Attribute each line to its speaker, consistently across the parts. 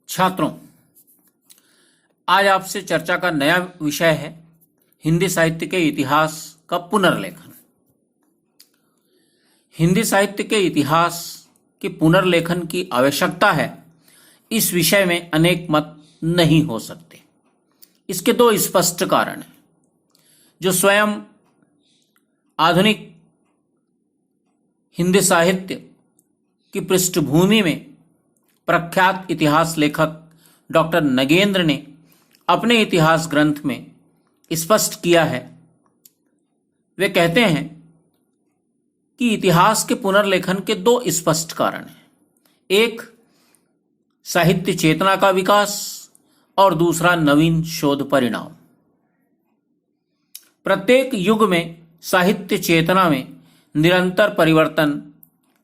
Speaker 1: छात्रों, आज आपसे चर्चा का नया विषय है हिंदी साहित्य के इतिहास का पुनर्लेखन। हिंदी साहित्य के इतिहास के पुनर्लेखन की आवश्यकता है, इस विषय में अनेक मत नहीं हो सकते। इसके दो स्पष्ट कारण हैं, जो स्वयं आधुनिक हिंदी साहित्य की पृष्ठभूमि में प्रख्यात इतिहास लेखक डॉक्टर नगेंद्र ने अपने इतिहास ग्रंथ में स्पष्ट किया है। वे कहते हैं कि इतिहास के पुनर्लेखन के दो स्पष्ट कारण हैं, एक साहित्य चेतना का विकास और दूसरा नवीन शोध परिणाम। प्रत्येक युग में साहित्य चेतना में निरंतर परिवर्तन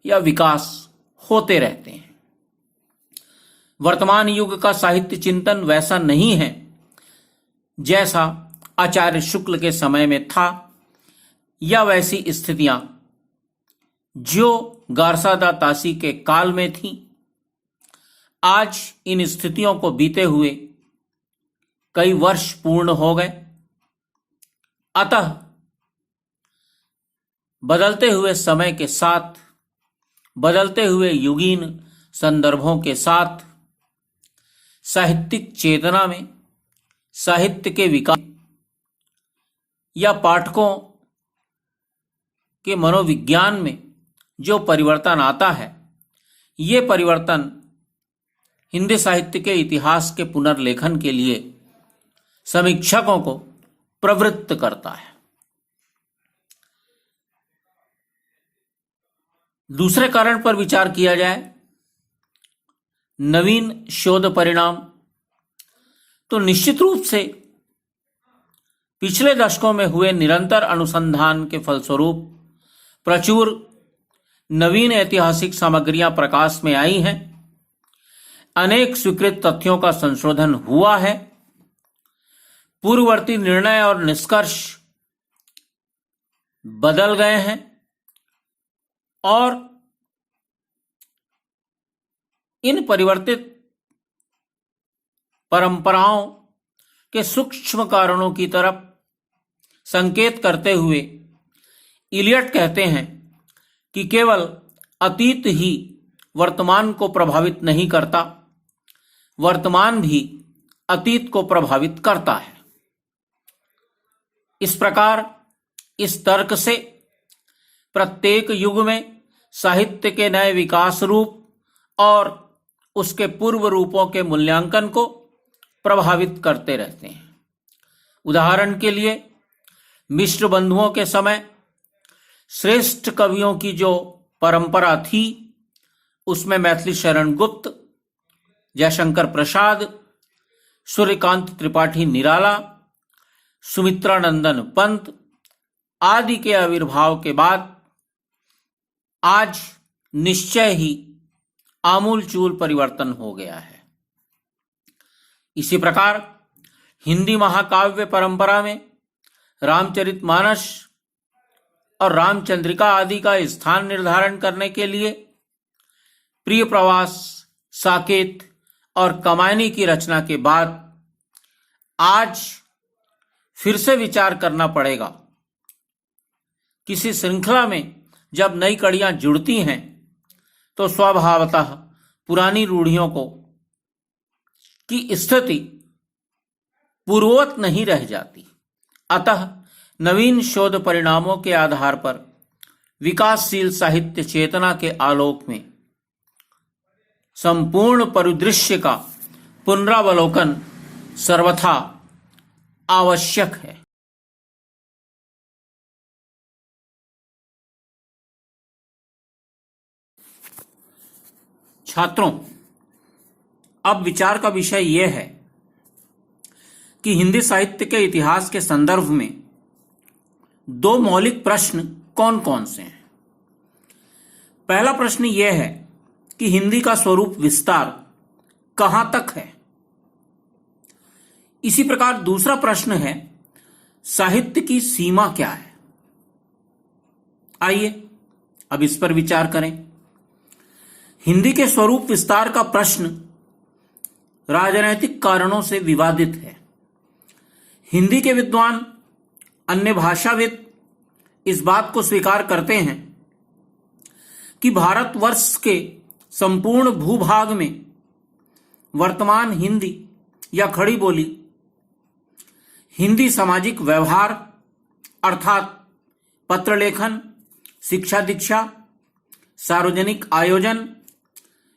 Speaker 1: या विकास होते रहते हैं। वर्तमान युग का साहित्य चिंतन वैसा नहीं है जैसा आचार्य शुक्ल के समय में था, या वैसी स्थितियां जो गारसादा तासी के काल में थीं। आज इन स्थितियों को बीते हुए कई वर्ष पूर्ण हो गए। अतः बदलते हुए समय के साथ, बदलते हुए युगीन संदर्भों के साथ साहित्यिक चेतना में, साहित्य के विकास या पाठकों के मनोविज्ञान में जो परिवर्तन आता है, ये परिवर्तन हिंदी साहित्य के इतिहास के पुनर्लेखन के लिए समीक्षकों को प्रवृत्त करता है। दूसरे कारण पर विचार किया जाए, नवीन शोध परिणाम, तो निश्चित रूप से पिछले दशकों में हुए निरंतर अनुसंधान के फलस्वरूप प्रचुर नवीन ऐतिहासिक सामग्रियां प्रकाश में आई हैं। अनेक स्वीकृत तथ्यों का संशोधन हुआ है। पूर्ववर्ती निर्णय और निष्कर्ष बदल गए हैं और इन परिवर्तित परंपराओं के सूक्ष्म कारणों की तरफ संकेत करते हुए इलियट कहते हैं कि केवल अतीत ही वर्तमान को प्रभावित नहीं करता, वर्तमान भी अतीत को प्रभावित करता है। इस प्रकार इस तर्क से प्रत्येक युग में साहित्य के नए विकास रूप और उसके पूर्व रूपों के मूल्यांकन को प्रभावित करते रहते हैं। उदाहरण के लिए, मिश्र बंधुओं के समय श्रेष्ठ कवियों की जो परंपरा थी, उसमें मैथिली शरण गुप्त, जयशंकर प्रसाद, सूर्यकांत त्रिपाठी निराला, सुमित्रानंदन पंत आदि के आविर्भाव के बाद आज निश्चय ही आमूलचूल परिवर्तन हो गया है। इसी प्रकार हिंदी महाकाव्य परंपरा में रामचरितमानस और रामचंद्रिका आदि का स्थान निर्धारण करने के लिए प्रिय प्रवास, साकेत और कमायनी की रचना के बाद आज फिर से विचार करना पड़ेगा। किसी श्रृंखला में जब नई कड़ियां जुड़ती हैं तो स्वभावतः पुरानी रूढ़ियों को की स्थिति पूर्ववत नहीं रह जाती। अतः नवीन शोध परिणामों के आधार पर विकासशील साहित्य चेतना के आलोक में संपूर्ण परिदृश्य का पुनरावलोकन सर्वथा आवश्यक है। छात्रों, अब विचार का विषय यह है कि हिंदी साहित्य के इतिहास के संदर्भ में दो मौलिक प्रश्न कौन कौन से हैं। पहला प्रश्न यह है कि हिंदी का स्वरूप विस्तार कहां तक है। इसी प्रकार दूसरा प्रश्न है, साहित्य की सीमा क्या है। आइए अब इस पर विचार करें। हिंदी के स्वरूप विस्तार का प्रश्न राजनैतिक कारणों से विवादित है। हिंदी के विद्वान, अन्य भाषाविद इस बात को स्वीकार करते हैं कि भारतवर्ष के संपूर्ण भूभाग में वर्तमान हिंदी या खड़ी बोली हिंदी सामाजिक व्यवहार अर्थात पत्र लेखन, शिक्षा दीक्षा, सार्वजनिक आयोजन,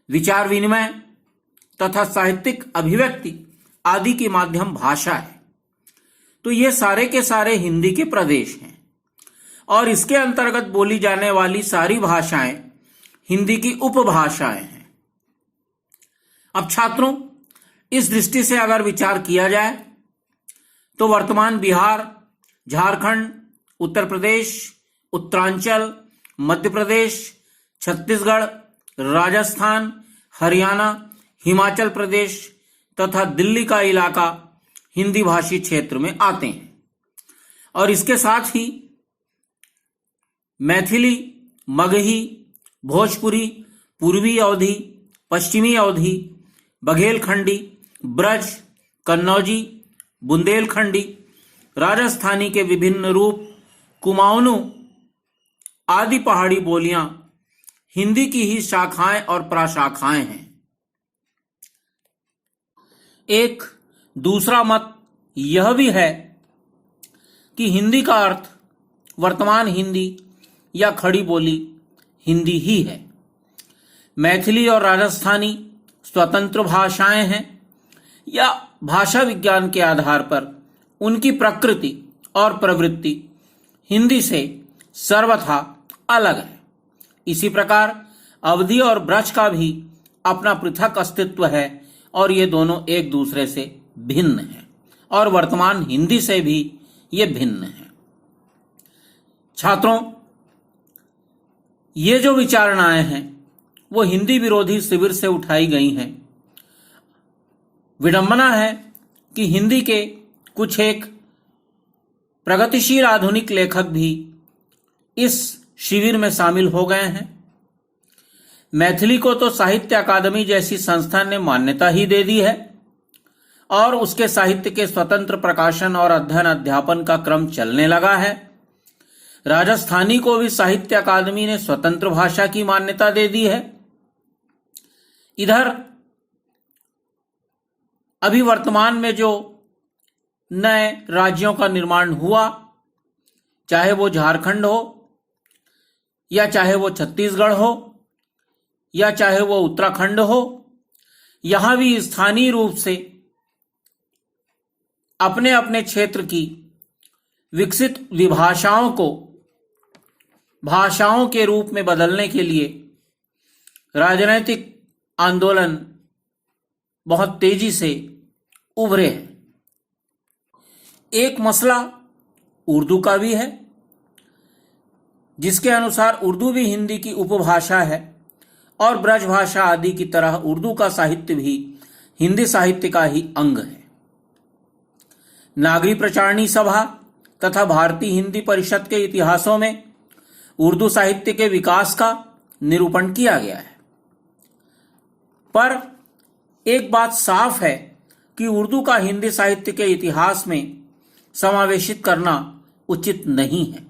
Speaker 1: विचार विनिमय तथा साहित्यिक अभिव्यक्ति आदि की माध्यम भाषा है। तो ये सारे के सारे हिंदी के प्रदेश हैं और इसके अंतर्गत बोली जाने वाली सारी भाषाएं हिंदी की उपभाषाएं हैं। अब छात्रों, इस दृष्टि से अगर विचार किया जाए तो वर्तमान बिहार, झारखंड, उत्तर प्रदेश, उत्तरांचल, मध्य प्रदेश, छत्तीसगढ़, राजस्थान, हरियाणा, हिमाचल प्रदेश तथा दिल्ली का इलाका हिंदी भाषी क्षेत्र में आते हैं और इसके साथ ही मैथिली, मगही, भोजपुरी, पूर्वी अवधी, पश्चिमी अवधी, बघेलखंडी, ब्रज, कन्नौजी, बुंदेलखंडी, राजस्थानी के विभिन्न रूप, कुमाऊनी आदि पहाड़ी बोलियां हिंदी की ही शाखाएं और प्रशाखाएं हैं। एक दूसरा मत यह भी है कि हिंदी का अर्थ वर्तमान हिंदी या खड़ी बोली हिंदी ही है। मैथिली और राजस्थानी स्वतंत्र भाषाएं हैं या भाषा विज्ञान के आधार पर उनकी प्रकृति और प्रवृत्ति हिंदी से सर्वथा अलग है। इसी प्रकार अवधी और ब्रज का भी अपना पृथक अस्तित्व है और ये दोनों एक दूसरे से भिन्न हैं और वर्तमान हिंदी से भी ये भिन्न हैं। छात्रों, ये जो विचारणाएं हैं वो हिंदी विरोधी शिविर से उठाई गई हैं। विडंबना है कि हिंदी के कुछ एक प्रगतिशील आधुनिक लेखक भी इस शिविर में शामिल हो गए हैं। मैथिली को तो साहित्य अकादमी जैसी संस्था ने मान्यता ही दे दी है और उसके साहित्य के स्वतंत्र प्रकाशन और अध्ययन अध्यापन का क्रम चलने लगा है। राजस्थानी को भी साहित्य अकादमी ने स्वतंत्र भाषा की मान्यता दे दी है। इधर अभी वर्तमान में जो नए राज्यों का निर्माण हुआ, चाहे वो झारखंड हो या चाहे वो छत्तीसगढ़ हो या चाहे वो उत्तराखंड हो, यहां भी स्थानीय रूप से अपने अपने क्षेत्र की विकसित विभाषाओं को भाषाओं के रूप में बदलने के लिए राजनीतिक आंदोलन बहुत तेजी से उभरे हैं। एक मसला उर्दू का भी है, जिसके अनुसार उर्दू भी हिंदी की उपभाषा है और ब्रजभाषा आदि की तरह उर्दू का साहित्य भी हिंदी साहित्य का ही अंग है। नागरी प्रचारणी सभा तथा भारतीय हिंदी परिषद के इतिहासों में उर्दू साहित्य के विकास का निरूपण किया गया है, पर एक बात साफ है कि उर्दू का हिंदी साहित्य के इतिहास में समावेशित करना उचित नहीं है।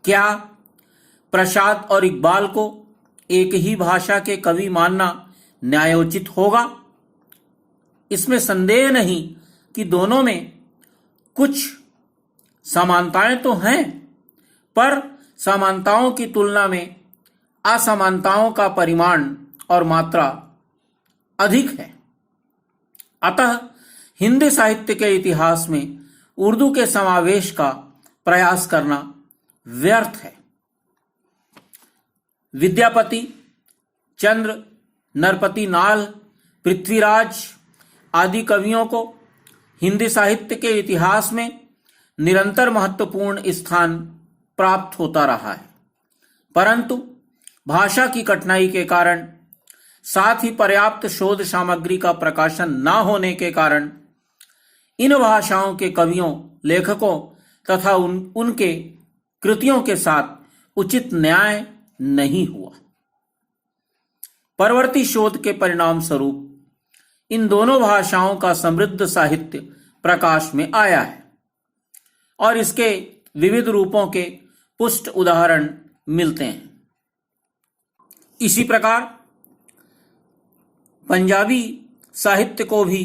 Speaker 1: क्या प्रसाद और इकबाल को एक ही भाषा के कवि मानना न्यायोचित होगा? इसमें संदेह नहीं कि दोनों में कुछ समानताएं तो हैं, पर समानताओं की तुलना में असमानताओं का परिमाण और मात्रा अधिक है। अतः हिंदी साहित्य के इतिहास में उर्दू के समावेश का प्रयास करना व्यर्थ है। विद्यापति, चंद्र, नरपति नाल, पृथ्वीराज आदि कवियों को हिंदी साहित्य के इतिहास में निरंतर महत्वपूर्ण स्थान प्राप्त होता रहा है, परंतु भाषा की कठिनाई के कारण, साथ ही पर्याप्त शोध सामग्री का प्रकाशन न होने के कारण इन भाषाओं के कवियों, लेखकों तथा उनके कृतियों के साथ उचित न्याय नहीं हुआ। परवर्ती शोध के परिणाम स्वरूप इन दोनों भाषाओं का समृद्ध साहित्य प्रकाश में आया है और इसके विविध रूपों के पुष्ट उदाहरण मिलते हैं। इसी प्रकार पंजाबी साहित्य को भी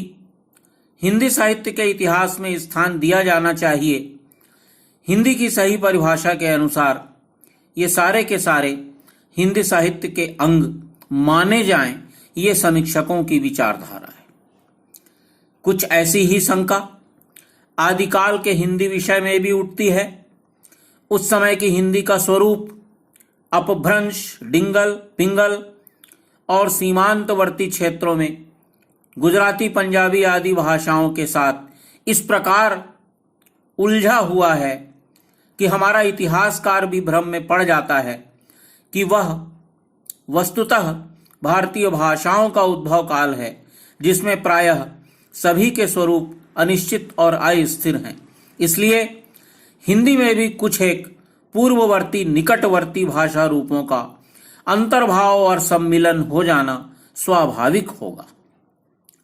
Speaker 1: हिंदी साहित्य के इतिहास में स्थान दिया जाना चाहिए। हिंदी की सही परिभाषा के अनुसार ये सारे के सारे हिंदी साहित्य के अंग माने जाएं, ये समीक्षकों की विचारधारा है। कुछ ऐसी ही शंका आदिकाल के हिंदी विषय में भी उठती है। उस समय की हिंदी का स्वरूप अपभ्रंश, डिंगल, पिंगल और सीमांतवर्ती क्षेत्रों में गुजराती, पंजाबी आदि भाषाओं के साथ इस प्रकार उलझा हुआ है कि हमारा इतिहासकार भी भ्रम में पड़ जाता है कि वह वस्तुतः भारतीय भाषाओं का उद्भव काल है, जिसमें प्रायः सभी के स्वरूप अनिश्चित और अस्थिर हैं। इसलिए हिंदी में भी कुछ एक पूर्ववर्ती, निकटवर्ती भाषा रूपों का अंतर्भाव और सम्मिलन हो जाना स्वाभाविक होगा।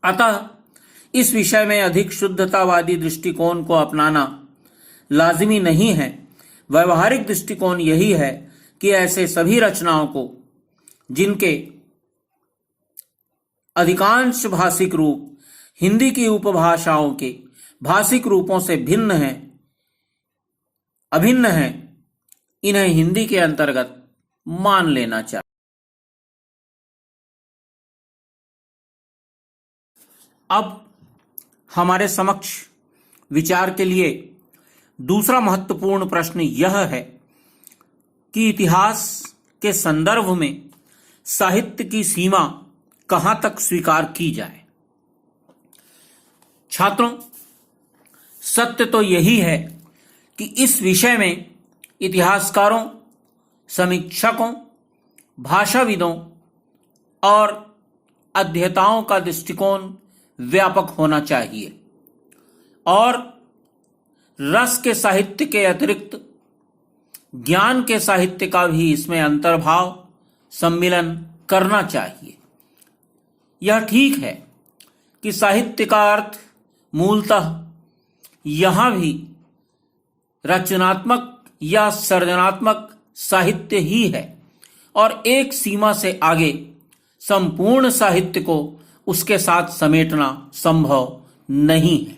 Speaker 1: अतः इस विषय में अधिक शुद्धतावादी दृष्टिकोण को अपनाना लाजिमी नहीं है। व्यवहारिक दृष्टिकोण यही है कि ऐसे सभी रचनाओं को, जिनके अधिकांश भाषिक रूप हिंदी की उपभाषाओं के भाषिक रूपों से अभिन्न हैं, इन्हें हिंदी के अंतर्गत मान लेना चाहिए। अब हमारे समक्ष विचार के लिए दूसरा महत्वपूर्ण प्रश्न यह है कि इतिहास के संदर्भ में साहित्य की सीमा कहां तक स्वीकार की जाए। छात्रों, सत्य तो यही है कि इस विषय में इतिहासकारों, समीक्षकों, भाषाविदों और अध्येताओं का दृष्टिकोण व्यापक होना चाहिए और रस के साहित्य के अतिरिक्त ज्ञान के साहित्य का भी इसमें अंतर्भाव, सम्मिलन करना चाहिए। यह ठीक है कि साहित्य का अर्थ मूलतः यहाँ भी रचनात्मक या सृजनात्मक साहित्य ही है और एक सीमा से आगे संपूर्ण साहित्य को उसके साथ समेटना संभव नहीं है।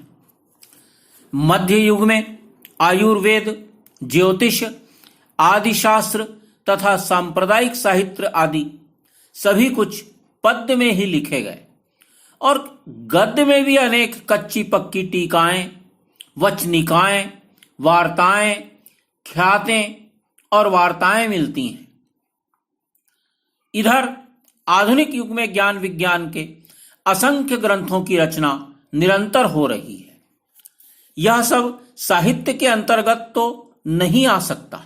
Speaker 1: मध्य युग में आयुर्वेद, ज्योतिष आदि शास्त्र तथा सांप्रदायिक साहित्य आदि सभी कुछ पद्य में ही लिखे गए और गद्य में भी अनेक कच्ची पक्की टीकाएं, वचनिकाएं, वार्ताएं, ख्यातें और वार्ताएं मिलती हैं। इधर आधुनिक युग में ज्ञान विज्ञान के असंख्य ग्रंथों की रचना निरंतर हो रही है। यह सब साहित्य के अंतर्गत तो नहीं आ सकता,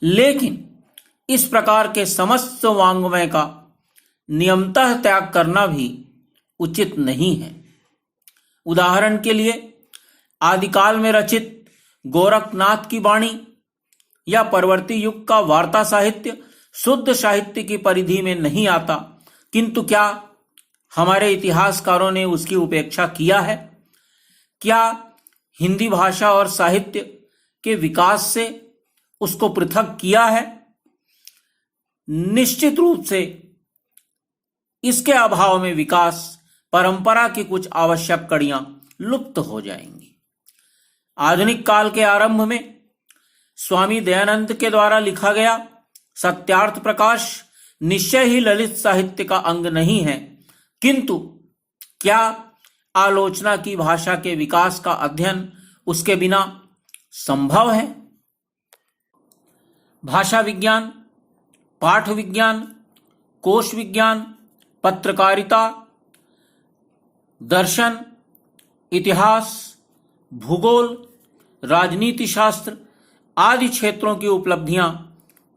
Speaker 1: लेकिन इस प्रकार के समस्त वाङ्मय का नियमतः त्याग करना भी उचित नहीं है। उदाहरण के लिए आदिकाल में रचित गोरखनाथ की वाणी या परवर्ती युग का वार्ता साहित्य शुद्ध साहित्य की परिधि में नहीं आता, किंतु क्या हमारे इतिहासकारों ने उसकी उपेक्षा किया है? क्या हिंदी भाषा और साहित्य के विकास से उसको पृथक किया है? निश्चित रूप से इसके अभाव में विकास परंपरा की कुछ आवश्यक कड़ियां लुप्त हो जाएंगी। आधुनिक काल के आरंभ में स्वामी दयानंद के द्वारा लिखा गया सत्यार्थ प्रकाश निश्चय ही ललित साहित्य का अंग नहीं है, किंतु क्या आलोचना की भाषा के विकास का अध्ययन उसके बिना संभव है? भाषा विज्ञान, पाठ विज्ञान, कोश विज्ञान, पत्रकारिता, दर्शन, इतिहास, भूगोल, राजनीति शास्त्र आदि क्षेत्रों की उपलब्धियां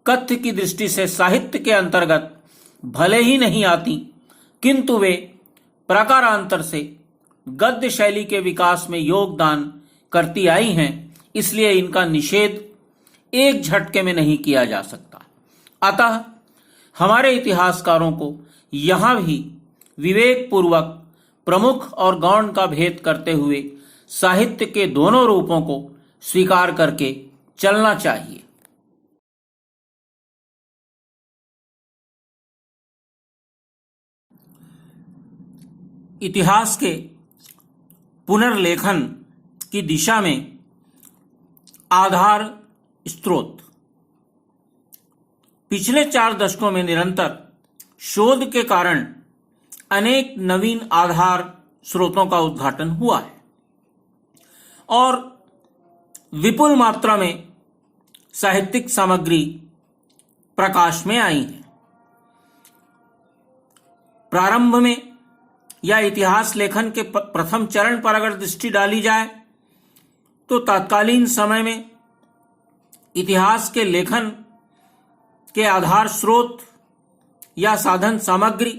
Speaker 1: कथ्य की दृष्टि से साहित्य के अंतर्गत भले ही नहीं आती, किंतु वे प्रकारांतर से गद्य शैली के विकास में योगदान करती आई हैं। इसलिए इनका निषेध एक झटके में नहीं किया जा सकता। अतः हमारे इतिहासकारों को यहाँ भी विवेक पूर्वक प्रमुख और गौण का भेद करते हुए साहित्य के दोनों रूपों को स्वीकार करके चलना चाहिए। इतिहास के पुनर्लेखन की दिशा में आधार स्रोत। पिछले 4 दशकों में निरंतर शोध के कारण अनेक नवीन आधार स्रोतों का उद्घाटन हुआ है और विपुल मात्रा में साहित्यिक सामग्री प्रकाश में आई है। प्रारंभ में या इतिहास लेखन के प्रथम चरण पर अगर दृष्टि डाली जाए तो तत्कालीन समय में इतिहास के लेखन के आधार स्रोत या साधन सामग्री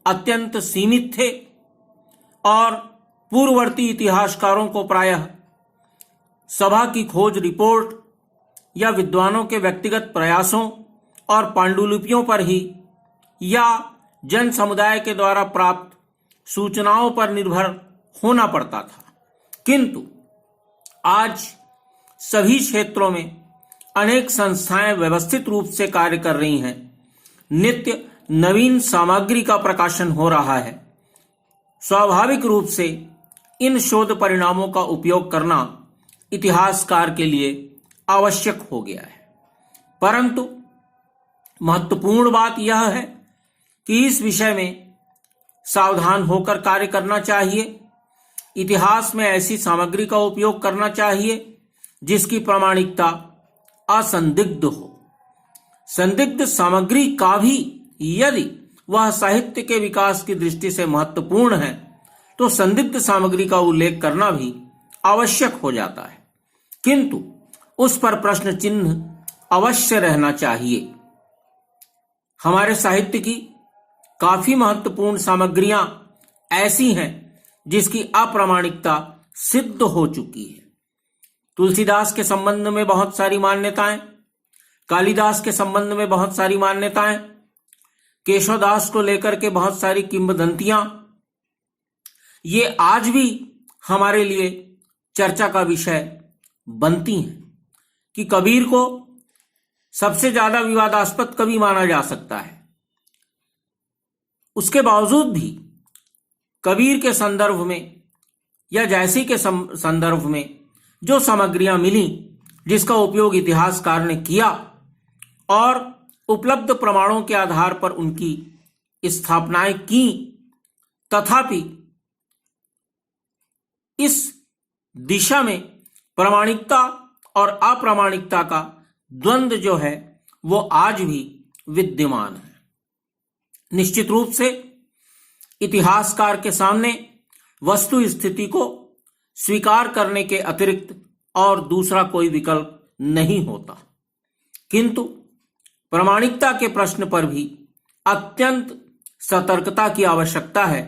Speaker 1: अत्यंत सीमित थे और पूर्ववर्ती इतिहासकारों को प्रायः सभा की खोज रिपोर्ट या विद्वानों के व्यक्तिगत प्रयासों और पांडुलिपियों पर ही या जन समुदाय के द्वारा प्राप्त सूचनाओं पर निर्भर होना पड़ता था। किंतु आज सभी क्षेत्रों में अनेक संस्थाएं व्यवस्थित रूप से कार्य कर रही हैं। नित्य नवीन सामग्री का प्रकाशन हो रहा है। स्वाभाविक रूप से इन शोध परिणामों का उपयोग करना इतिहासकार के लिए आवश्यक हो गया है। परंतु महत्वपूर्ण बात यह है कि इस विषय में सावधान होकर कार्य करना चाहिए। इतिहास में ऐसी सामग्री का उपयोग करना चाहिए जिसकी प्रामाणिकता असंदिग्ध हो। संदिग्ध सामग्री का भी यदि वह साहित्य के विकास की दृष्टि से महत्वपूर्ण है तो संदिग्ध सामग्री का उल्लेख करना भी आवश्यक हो जाता है, किंतु उस पर प्रश्न चिन्ह अवश्य रहना चाहिए। हमारे साहित्य की काफी महत्वपूर्ण सामग्रियां ऐसी हैं जिसकी अप्रामाणिकता सिद्ध हो चुकी है। तुलसीदास के संबंध में बहुत सारी मान्यताएं, कालिदास के संबंध में बहुत सारी मान्यताएं, केशवदास को लेकर के बहुत सारी किंवदंतियां, ये आज भी हमारे लिए चर्चा का विषय बनती हैं कि कबीर को सबसे ज्यादा विवादास्पद कवि माना जा सकता है। उसके बावजूद भी कबीर के संदर्भ में या जैसी के संदर्भ में जो सामग्रियां मिली, जिसका उपयोग इतिहासकार ने किया और उपलब्ध प्रमाणों के आधार पर उनकी स्थापनाएं की, तथापि इस दिशा में प्रामाणिकता और अप्रामाणिकता का द्वंद्व जो है वो आज भी विद्यमान है। निश्चित रूप से इतिहासकार के सामने वस्तु स्थिति को स्वीकार करने के अतिरिक्त और दूसरा कोई विकल्प नहीं होता, किंतु प्रामाणिकता के प्रश्न पर भी अत्यंत सतर्कता की आवश्यकता है।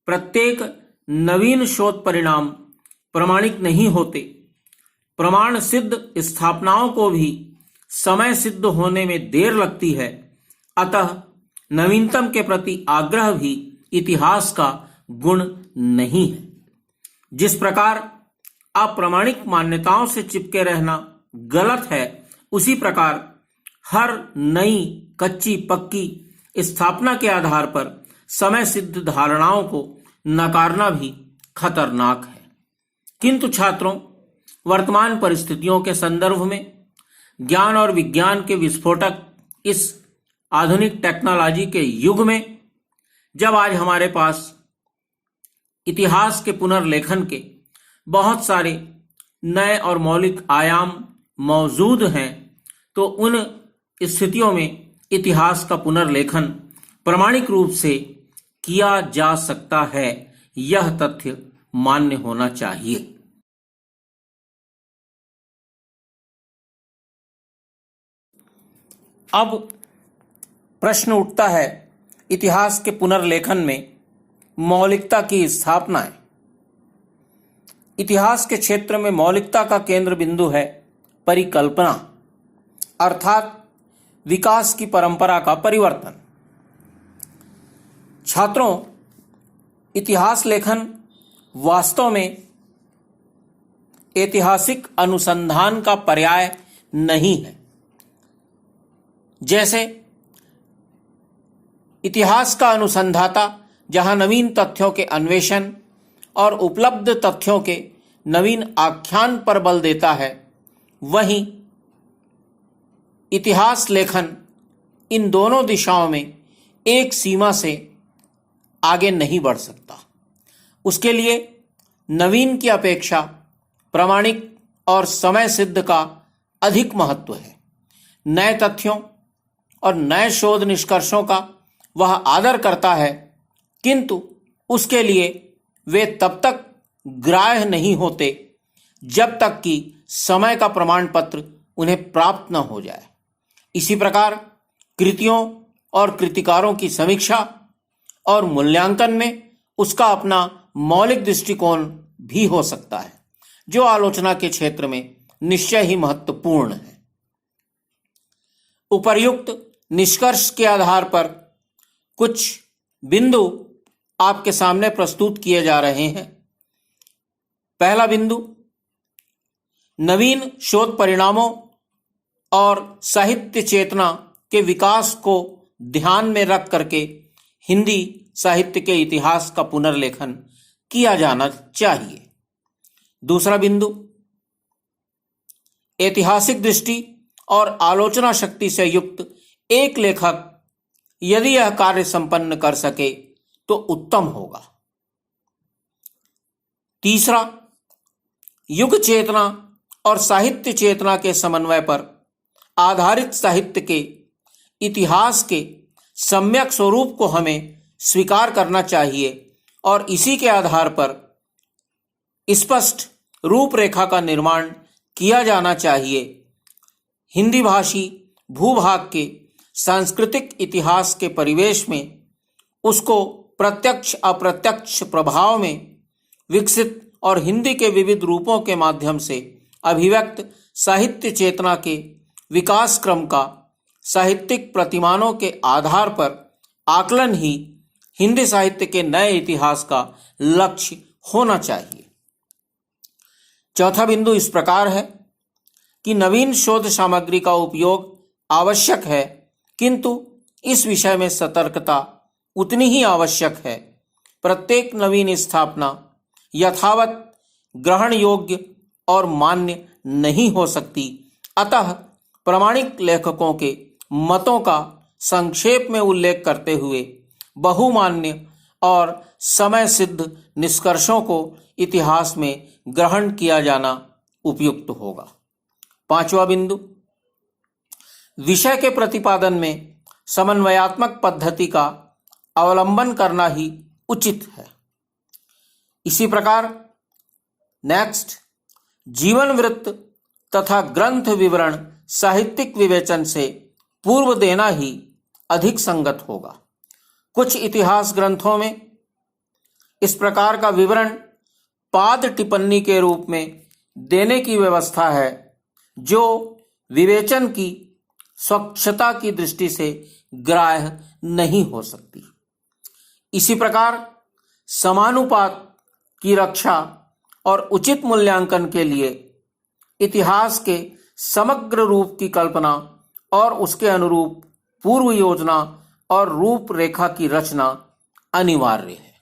Speaker 1: प्रत्येक नवीन शोध परिणाम प्रामाणिक नहीं होते। प्रमाण सिद्ध स्थापनाओं को भी समय सिद्ध होने में देर लगती है। अतः नवीनतम के प्रति आग्रह भी इतिहास का गुण नहीं है। जिस प्रकार अप्रामाणिक मान्यताओं से चिपके रहना गलत है, उसी प्रकार हर नई कच्ची पक्की स्थापना के आधार पर समय सिद्ध धारणाओं को नकारना भी खतरनाक है। किंतु छात्रों, वर्तमान परिस्थितियों के संदर्भ में ज्ञान और विज्ञान के विस्फोटक इस आधुनिक टेक्नोलॉजी के युग में, जब आज हमारे पास इतिहास के पुनर्लेखन के बहुत सारे नए और मौलिक आयाम मौजूद हैं, तो उन स्थितियों में इतिहास का पुनर्लेखन प्रामाणिक रूप से किया जा सकता है, यह तथ्य मान्य होना चाहिए। अब प्रश्न उठता है, इतिहास के पुनर्लेखन में मौलिकता की स्थापना है। इतिहास के क्षेत्र में मौलिकता का केंद्र बिंदु है परिकल्पना, अर्थात विकास की परंपरा का परिवर्तन। छात्रों, इतिहास लेखन वास्तव में ऐतिहासिक अनुसंधान का पर्याय नहीं है। जैसे इतिहास का अनुसंधाता जहां नवीन तथ्यों के अन्वेषण और उपलब्ध तथ्यों के नवीन आख्यान पर बल देता है, वहीं इतिहास लेखन इन दोनों दिशाओं में एक सीमा से आगे नहीं बढ़ सकता। उसके लिए नवीन की अपेक्षा प्रामाणिक और समय सिद्ध का अधिक महत्व है। नए तथ्यों और नए शोध निष्कर्षों का वह आदर करता है, किंतु उसके लिए वे तब तक ग्राह्य नहीं होते जब तक कि समय का प्रमाण पत्र उन्हें प्राप्त न हो जाए। इसी प्रकार कृतियों और कृतिकारों की समीक्षा और मूल्यांकन में उसका अपना मौलिक दृष्टिकोण भी हो सकता है, जो आलोचना के क्षेत्र में निश्चय ही महत्वपूर्ण है। उपर्युक्त निष्कर्ष के आधार पर कुछ बिंदु आपके सामने प्रस्तुत किए जा रहे हैं। पहला बिंदु, नवीन शोध परिणामों और साहित्य चेतना के विकास को ध्यान में रख करके हिंदी साहित्य के इतिहास का पुनर्लेखन किया जाना चाहिए। दूसरा बिंदु, ऐतिहासिक दृष्टि और आलोचना शक्ति से युक्त एक लेखक यदि यह कार्य संपन्न कर सके तो उत्तम होगा। तीसरा, युग चेतना और साहित्य चेतना के समन्वय पर आधारित साहित्य के इतिहास के सम्यक स्वरूप को हमें स्वीकार करना चाहिए और इसी के आधार पर स्पष्ट रूपरेखा का निर्माण किया जाना चाहिए। हिंदी भाषी भूभाग के सांस्कृतिक इतिहास के परिवेश में उसको प्रत्यक्ष अप्रत्यक्ष प्रभाव में विकसित और हिंदी के विविध रूपों के माध्यम से अभिव्यक्त साहित्य चेतना के विकास क्रम का साहित्यिक प्रतिमानों के आधार पर आकलन ही हिंदी साहित्य के नए इतिहास का लक्ष्य होना चाहिए। चौथा बिंदु इस प्रकार है कि नवीन शोध सामग्री का उपयोग आवश्यक है, किंतु इस विषय में सतर्कता उतनी ही आवश्यक है। प्रत्येक नवीन स्थापना यथावत ग्रहण योग्य और मान्य नहीं हो सकती। अतः प्रामाणिक लेखकों के मतों का संक्षेप में उल्लेख करते हुए बहुमान्य और समय सिद्ध निष्कर्षों को इतिहास में ग्रहण किया जाना उपयुक्त होगा। पांचवा बिंदु, विषय के प्रतिपादन में समन्वयात्मक पद्धति का अवलंबन करना ही उचित है। इसी प्रकार नेक्स्ट, जीवन वृत्त तथा ग्रंथ विवरण साहित्यिक विवेचन से पूर्व देना ही अधिक संगत होगा। कुछ इतिहास ग्रंथों में इस प्रकार का विवरण पाद टिप्पणी के रूप में देने की व्यवस्था है, जो विवेचन की स्वच्छता की दृष्टि से ग्राह्य नहीं हो सकती। इसी प्रकार समानुपात की रक्षा और उचित मूल्यांकन के लिए इतिहास के समग्र रूप की कल्पना और उसके अनुरूप पूर्व योजना और रूपरेखा की रचना अनिवार्य है।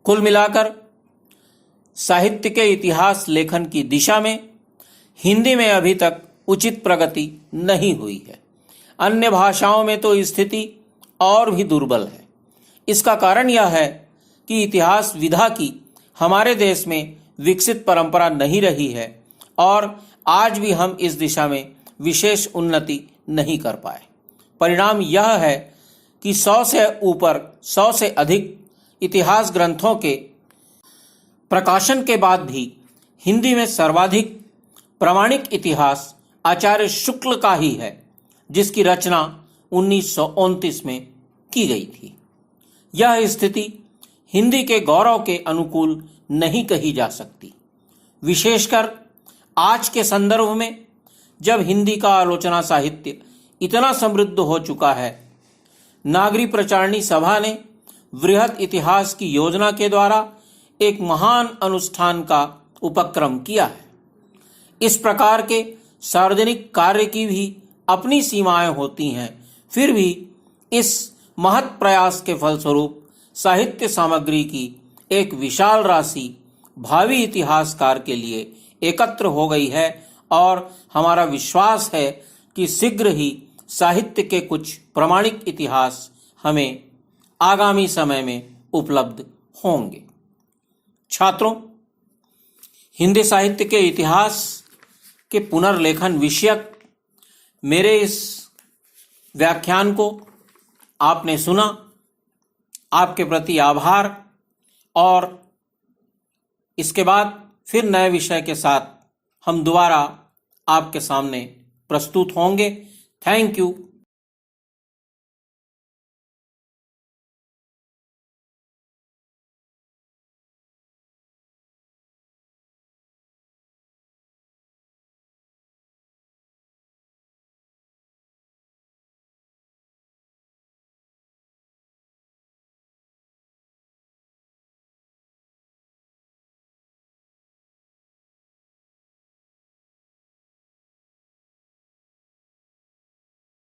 Speaker 1: कुल मिलाकर साहित्य के इतिहास लेखन की दिशा में हिंदी में अभी तक उचित प्रगति नहीं हुई है। अन्य भाषाओं में तो स्थिति और भी दुर्बल है। इसका कारण यह है कि इतिहास विधा की हमारे देश में विकसित परंपरा नहीं रही है और आज भी हम इस दिशा में विशेष उन्नति नहीं कर पाए। परिणाम यह है कि 100 से ऊपर 100 से अधिक इतिहास ग्रंथों के प्रकाशन के बाद भी हिंदी में सर्वाधिक प्रामाणिक इतिहास आचार्य शुक्ल का ही है, जिसकी रचना 1929 में की गई थी। यह स्थिति हिंदी के गौरव के अनुकूल नहीं कही जा सकती, विशेषकर आज के संदर्भ में जब हिंदी का आलोचना साहित्य इतना समृद्ध हो चुका है। नागरी प्रचारणी सभा ने वृहद इतिहास की योजना के द्वारा एक महान अनुष्ठान का उपक्रम किया है। इस प्रकार के सार्वजनिक कार्य की भी अपनी सीमाएं होती हैं, फिर भी इस महत् प्रयास के फलस्वरूप साहित्य सामग्री की एक विशाल राशि भावी इतिहासकार के लिए एकत्र हो गई है और हमारा विश्वास है कि शीघ्र ही साहित्य के कुछ प्रमाणिक इतिहास हमें आगामी समय में उपलब्ध होंगे। छात्रों, हिंदी साहित्य के इतिहास के पुनर्लेखन विषयक मेरे इस व्याख्यान को आपने सुना, आपके प्रति आभार। और इसके बाद फिर नए विषय के साथ हम दोबारा आपके सामने प्रस्तुत होंगे। Thank you.